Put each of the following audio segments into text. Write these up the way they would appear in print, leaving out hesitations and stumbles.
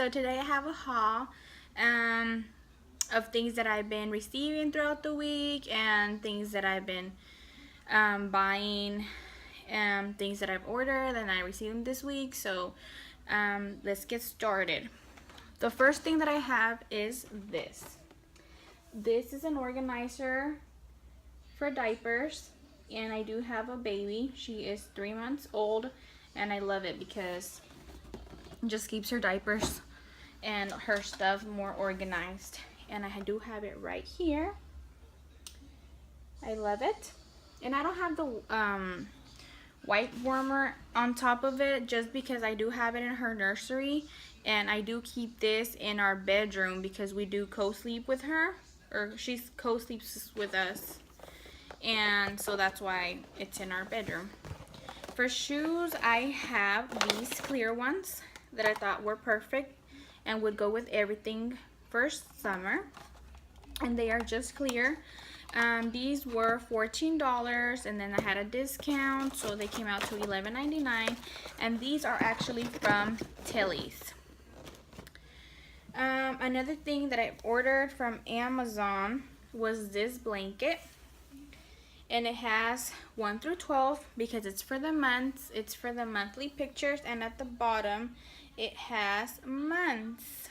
So today I have a haul of things that I've been receiving throughout the week and things that I've been buying, things that I've ordered and I received this week. So let's get started. The first thing that I have is this. This is an organizer for diapers, and I do have a baby. She is 3 months old, and I love it because it just keeps her diapers and her stuff more organized. And I do have it right here. I love it. And I don't have the wipe warmer on top of it just because I do have it in her nursery, and I do keep this in our bedroom because we do co-sleep with her, or she co-sleeps with us, and so that's why it's in our bedroom. For shoes, I have these clear ones that I thought were perfect and would go with everything for summer, and they are just clear. These were $14, and then I had a discount, so they came out to $11.99, and these are actually from Tilly's. Another thing that I ordered from Amazon was this blanket, and it has 1 through 12 because it's for the months. It's for the monthly pictures, and at the bottom it has months.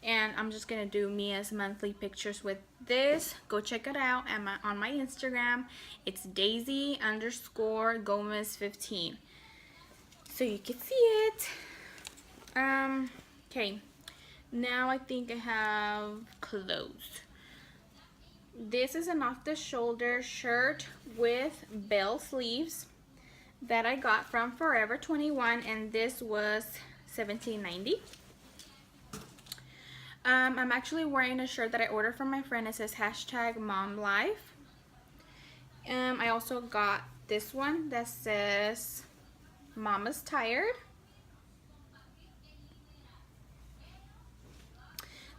And I'm just gonna do Mia's monthly pictures with this. Go check it out on my Instagram. It's Daisy_Gomez15, so you can see it. Okay, now I think I have clothes. This is an off-the-shoulder shirt with bell sleeves that I got from Forever 21, and this was $17.90. I'm actually wearing a shirt that I ordered from my friend. It says #MomLife. I also got this one that says Mama's Tired.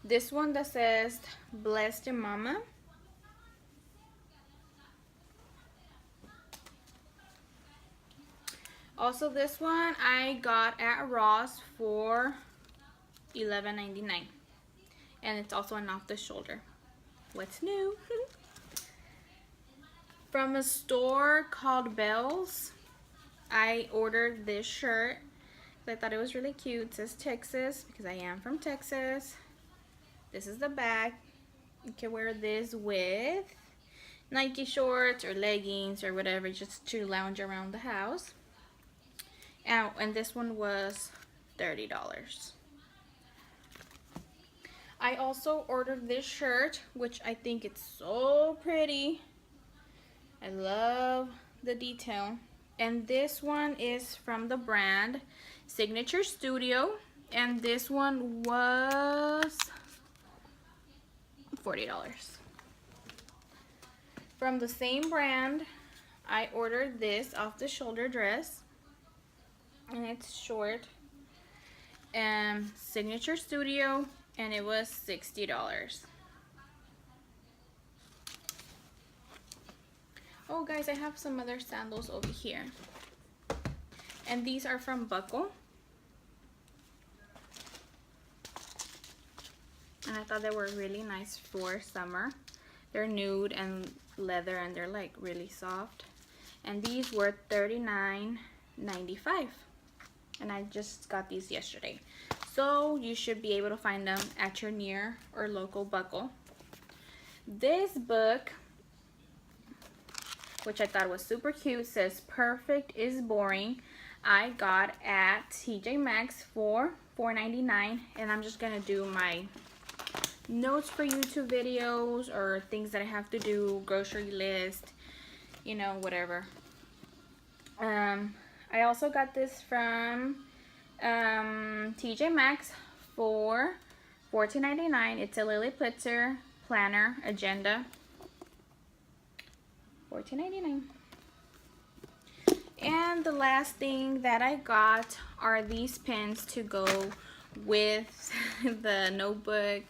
This one that says Bless Your Mama. Also, this one I got at Ross for $11.99, and it's also an off-the-shoulder. What's new? From a store called Bealls, I ordered this shirt because I thought it was really cute. It says Texas because I am from Texas. This is the back. You can wear this with Nike shorts or leggings or whatever, just to lounge around the house. And this one was $30. I also ordered this shirt, which I think it's so pretty. I love the detail. And this one is from the brand Signature Studio, and this one was $40. From the same brand, I ordered this off-the-shoulder dress, and it's short, Signature Studio, and it was $60. Oh guys, I have some other sandals over here, and these are from Buckle, and I thought they were really nice for summer. They're nude and leather, and they're like really soft, and these were $39.95. And I just got these yesterday, so you should be able to find them at your near or local Buckle. This book, which I thought was super cute, says Perfect is Boring. I got at Tjmaxx for $4.99, and I'm just gonna do my notes for YouTube videos or things that I have to do, grocery list, you know, whatever. I also got this from Tjmaxx for $14.99. It's a Lily Pulitzer planner agenda. $14.99. And the last thing that I got are these pens to go with the notebook